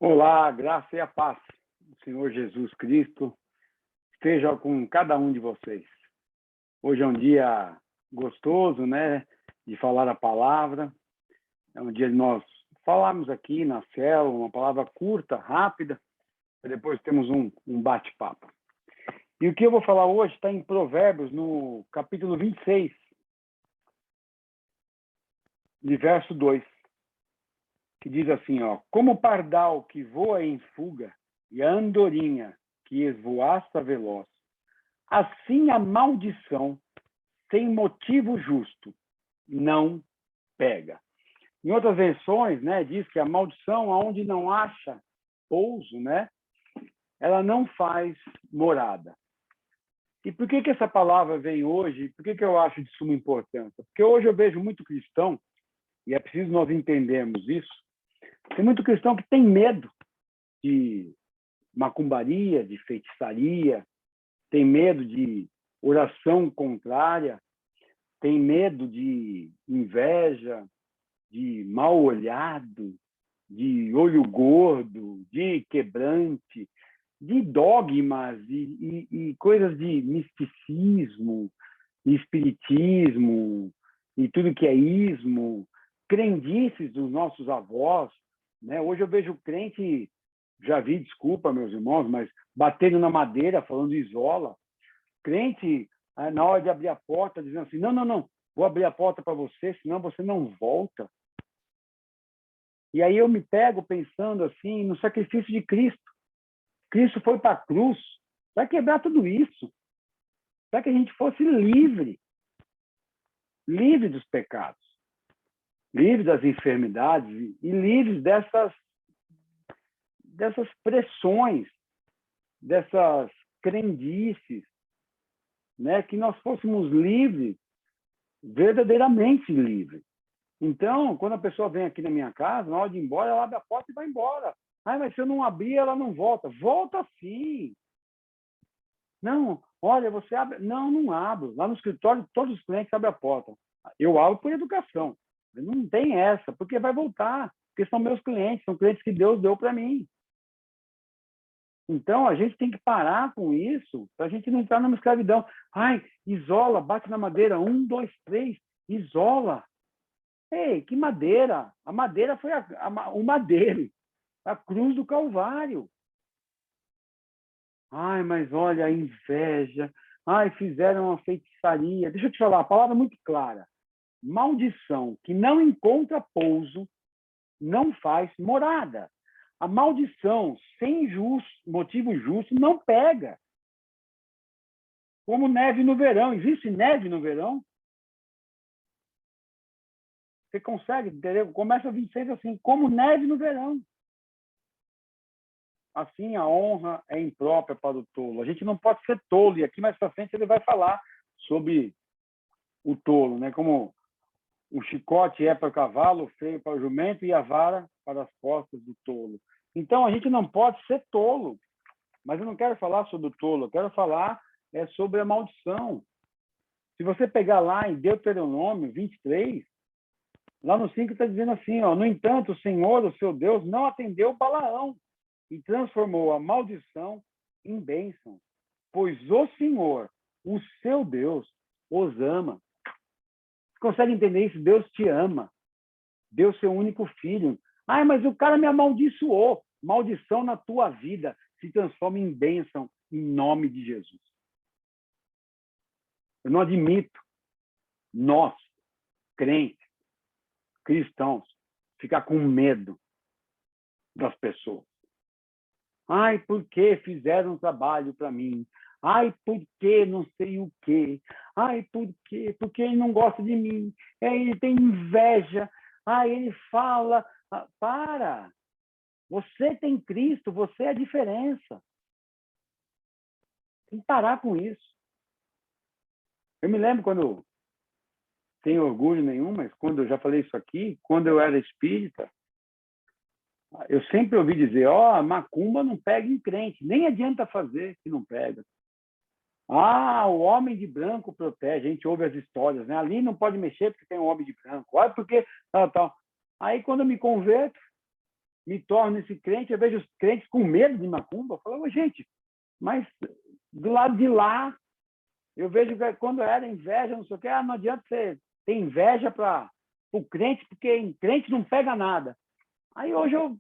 Olá, a graça e a paz do Senhor Jesus Cristo esteja com cada um de vocês. Hoje é um dia gostoso, né, de falar a palavra. É um dia de nós falarmos aqui na célula, uma palavra curta, rápida, e depois temos um bate-papo. E o que eu vou falar hoje está em Provérbios, no capítulo 26, de verso 2, que diz assim, ó: como o pardal que voa em fuga e a andorinha que esvoaça veloz, assim a maldição, sem motivo justo, não pega. Em outras versões, né, diz que a maldição, onde não acha pouso, né, ela não faz morada. E por que essa palavra vem hoje? Por que eu acho de suma importância? Porque hoje eu vejo muito cristão, e é preciso nós entendermos isso, tem muito cristão que tem medo de macumbaria, de feitiçaria, tem medo de oração contrária, tem medo de inveja, de mal olhado, de olho gordo, de quebrante, de dogmas e coisas de misticismo, espiritismo e tudo que é ismo, crendices dos nossos avós, né? Hoje eu vejo crente, já vi, desculpa, meus irmãos, mas batendo na madeira, falando isola. Crente, na hora de abrir a porta, dizendo assim, não, vou abrir a porta para você, senão você não volta. E aí eu me pego pensando assim, no sacrifício de Cristo. Cristo foi para a cruz para quebrar tudo isso, para que a gente fosse livre dos pecados, livre das enfermidades e livre dessas pressões, dessas crendices, né? Que nós fôssemos livres, verdadeiramente livres. Então, quando a pessoa vem aqui na minha casa, na hora de ir embora, ela abre a porta e vai embora. Ah, mas se eu não abrir, ela não volta. Volta sim. Não, olha, você abre. Não, não abro. Lá no escritório, todos os clientes abrem a porta. Eu abro por educação. Não tem essa, porque vai voltar. Porque são meus clientes, são clientes que Deus deu para mim. Então, a gente tem que parar com isso para a gente não entrar numa escravidão. Ai, isola, bate na madeira. 1, 2, 3, isola. Ei, que madeira? A madeira foi o madeiro, a cruz do Calvário. Ai, mas olha a inveja. Ai, fizeram uma feitiçaria. Deixa eu te falar, a palavra é muito clara. Maldição que não encontra pouso não faz morada. A maldição sem motivo justo não pega. Como neve no verão. Existe neve no verão? Você consegue, entendeu? Começa o 26 assim, como neve no verão. Assim, a honra é imprópria para o tolo. A gente não pode ser tolo. E aqui mais para frente ele vai falar sobre o tolo, né? Como o chicote é para o cavalo, o freio para o jumento e a vara para as costas do tolo. Então, a gente não pode ser tolo. Mas eu não quero falar sobre o tolo, eu quero falar sobre a maldição. Se você pegar lá em Deuteronômio 23, lá no 5 está dizendo assim, ó: no entanto, o Senhor, o seu Deus, não atendeu Balaão e transformou a maldição em bênção, pois o Senhor, o seu Deus, os ama. Você consegue entender isso? Deus te ama. Deu seu único filho. Ai, mas o cara me amaldiçoou. Maldição na tua vida se transforma em bênção em nome de Jesus. Eu não admito nós, crentes, cristãos, ficar com medo das pessoas. Ai, por que fizeram um trabalho para mim? Ai, por que não sei o quê? Ai, por quê? Porque ele não gosta de mim. Ele tem inveja. Ai, ele fala. Para! Você tem Cristo, você é a diferença. Tem que parar com isso. Eu me lembro quando, sem orgulho nenhum, mas quando eu já falei isso aqui, quando eu era espírita, eu sempre ouvi dizer, macumba não pega em crente, nem adianta fazer que não pega. O homem de branco protege, a gente ouve as histórias, né? Ali não pode mexer porque tem um homem de branco, porque tal. Aí quando eu me converto, me torno esse crente, eu vejo os crentes com medo de macumba. Eu falo, gente, mas do lado de lá, eu vejo que quando era inveja, não sei o quê, não adianta você ter inveja para o crente, porque em crente não pega nada. Aí hoje eu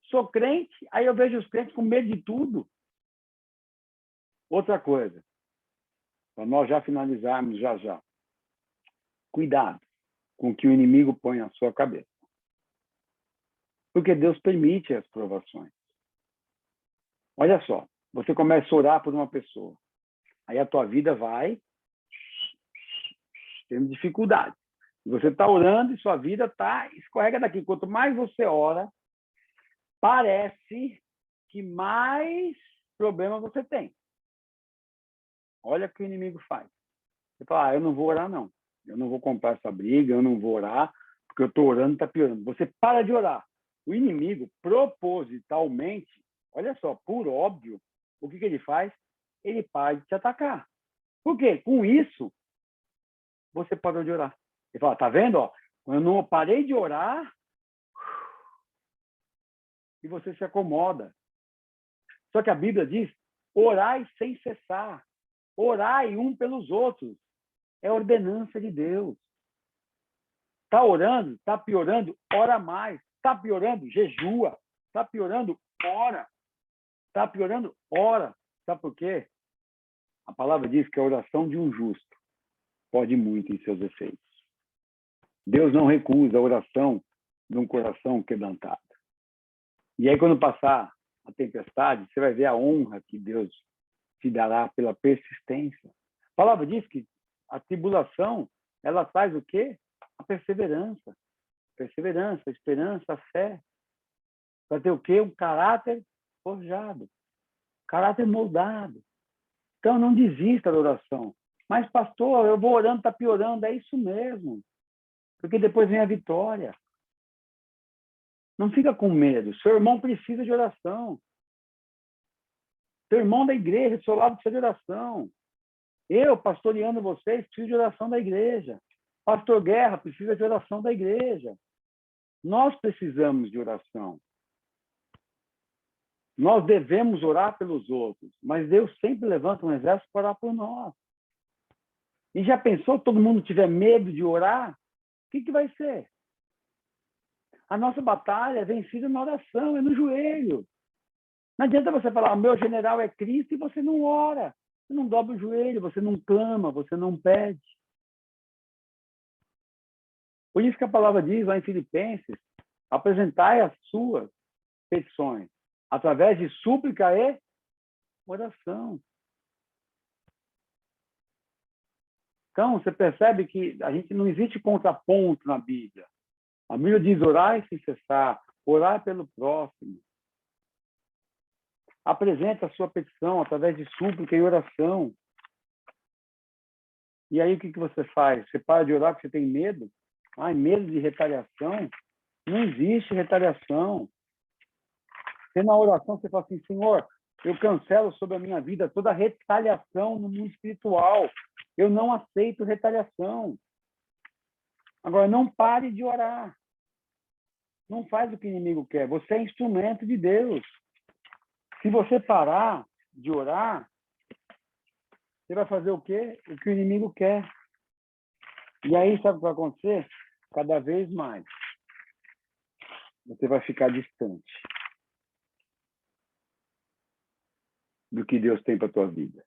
sou crente, aí eu vejo os crentes com medo de tudo. Outra coisa, para nós já finalizarmos já. Cuidado com o que o inimigo põe na sua cabeça. Porque Deus permite as provações. Olha só, você começa a orar por uma pessoa. Aí a tua vida vai tendo dificuldade. Você está orando e sua vida escorrega daqui. Quanto mais você ora, parece que mais problema você tem. Olha o que o inimigo faz. Você fala, eu não vou orar, não. Eu não vou comprar essa briga, eu não vou orar, porque eu estou orando e está piorando. Você para de orar. O inimigo, propositalmente, olha só, por óbvio, o que ele faz? Ele para de te atacar. Por quê? Com isso, você parou de orar. Ele fala, tá vendo? Ó, eu não parei de orar e você se acomoda. Só que a Bíblia diz, orai sem cessar. Orai um pelos outros. É ordenança de Deus. Está orando, está piorando, ora mais. Está piorando, jejua. Está piorando, ora. Está piorando, ora. Sabe por quê? A palavra diz que a oração de um justo pode muito em seus efeitos. Deus não recusa a oração de um coração quebrantado. E aí, quando passar a tempestade, você vai ver a honra que Deus te dará pela persistência. A palavra diz que a tribulação, ela faz o quê? A perseverança. Perseverança, a esperança, a fé. Para ter o quê? Um caráter forjado. Caráter moldado. Então, não desista da oração. Mas, pastor, eu vou orando, está piorando. É isso mesmo. Porque depois vem a vitória. Não fica com medo. Seu irmão precisa de oração. Seu irmão da igreja, do seu lado, precisa de oração. Eu, pastoreando vocês, preciso de oração da igreja. Pastor Guerra precisa de oração da igreja. Nós precisamos de oração. Nós devemos orar pelos outros, mas Deus sempre levanta um exército para orar por nós. E já pensou, todo mundo tiver medo de orar? O que vai ser? A nossa batalha é vencida na oração, é no joelho. Não adianta você falar, o meu general é Cristo, e você não ora. Você não dobra o joelho, você não clama, você não pede. Por isso que a palavra diz lá em Filipenses, apresentai as suas petições através de súplica e oração. Então, você percebe que a gente não existe contraponto na Bíblia. A Bíblia diz orar sem cessar, orar pelo próximo. Apresenta a sua petição através de súplica e oração. E aí o que você faz? Você para de orar porque você tem medo? Ai, medo de retaliação? Não existe retaliação. Você na oração você fala assim, Senhor, eu cancelo sobre a minha vida toda retaliação no mundo espiritual. Eu não aceito retaliação. Agora, não pare de orar. Não faz o que o inimigo quer. Você é instrumento de Deus. Se você parar de orar, você vai fazer o quê? O que o inimigo quer. E aí, sabe o que vai acontecer? Cada vez mais, você vai ficar distante do que Deus tem para a tua vida.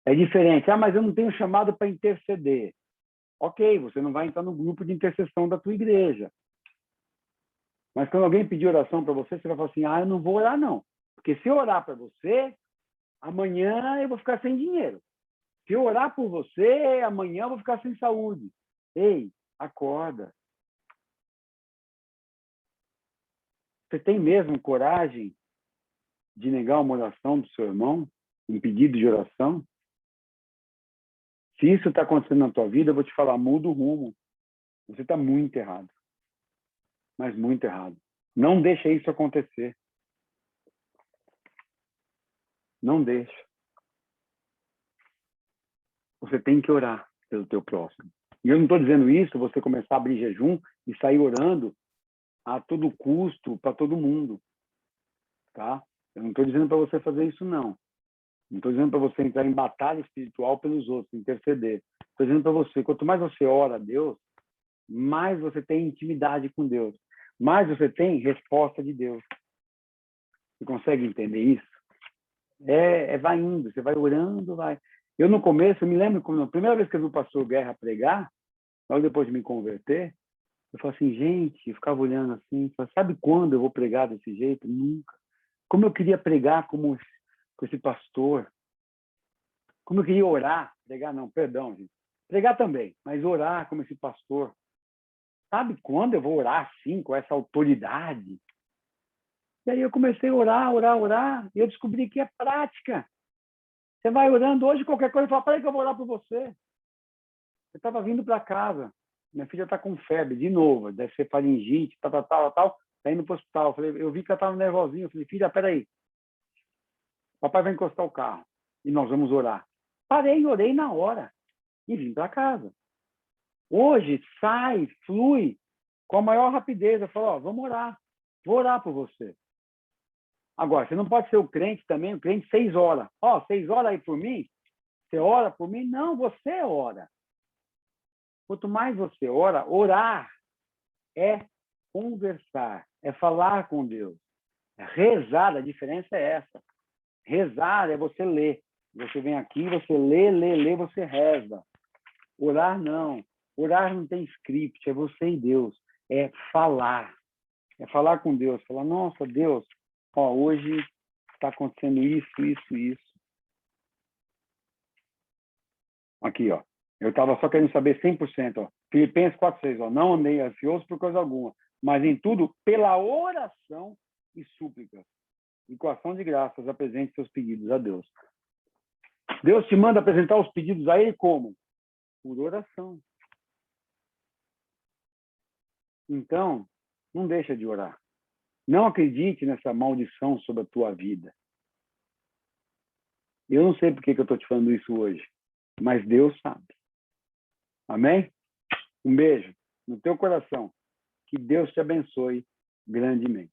É diferente. Ah, mas eu não tenho chamado para interceder. Ok, você não vai entrar no grupo de intercessão da tua igreja. Mas quando alguém pedir oração para você, você vai falar assim, eu não vou orar não. Porque se eu orar para você, amanhã eu vou ficar sem dinheiro. Se eu orar por você, amanhã eu vou ficar sem saúde. Ei, acorda. Você tem mesmo coragem de negar uma oração do seu irmão? Um pedido de oração? Se isso está acontecendo na tua vida, eu vou te falar, muda o rumo. Você está muito errado. Mas muito errado. Não deixa isso acontecer. Não deixa. Você tem que orar pelo teu próximo. E eu não estou dizendo isso, você começar a abrir jejum e sair orando a todo custo para todo mundo, tá? Eu não estou dizendo para você fazer isso, não. Não estou dizendo para você entrar em batalha espiritual pelos outros, interceder. Estou dizendo para você, quanto mais você ora a Deus, mais você tem intimidade com Deus, mais você tem resposta de Deus. Você consegue entender isso? Vai indo, você vai orando, vai. Eu, no começo, eu me lembro, quando a primeira vez que eu vi o pastor Guerra pregar, logo depois de me converter, eu falei assim, gente, eu ficava olhando assim, falei, sabe quando eu vou pregar desse jeito? Nunca. Como eu queria pregar com esse pastor. Como eu queria orar, pregar não, perdão, gente. Pregar também, mas orar como esse pastor. Sabe quando eu vou orar assim, com essa autoridade? E aí eu comecei a orar, orar, orar, e eu descobri que é prática. Você vai orando hoje, qualquer coisa, fala, peraí que eu vou orar por você. Eu estava vindo para casa, minha filha está com febre, de novo, deve ser faringite, tal, está indo para o hospital. Eu vi que ela estava nervosinha, eu falei, filha, peraí, papai vai encostar o carro e nós vamos orar. Parei, orei na hora e vim para casa. Hoje, sai, flui com a maior rapidez. Eu falo, ó, vamos orar, vou orar por você. Agora, você não pode ser o crente também, o crente 6 horas. Ó, 6 horas aí por mim? Você ora por mim? Não, você ora. Quanto mais você ora, orar é conversar, é falar com Deus. Rezar, a diferença é essa. Rezar é você ler. Você vem aqui, você lê, você reza. Orar não. Orar não tem script, é você e Deus. É falar. É falar com Deus. Falar, nossa, Deus, ó, hoje está acontecendo isso, isso, isso. Aqui, ó. Eu estava só querendo saber 100%. Ó. Filipenses 4:6. Ó. Não andei ansioso por coisa alguma, mas em tudo, pela oração e súplica. E com ação de graças, apresente seus pedidos a Deus. Deus te manda apresentar os pedidos a Ele como? Por oração. Então, não deixa de orar. Não acredite nessa maldição sobre a tua vida. Eu não sei por que eu estou te falando isso hoje, mas Deus sabe. Amém? Um beijo no teu coração. Que Deus te abençoe grandemente.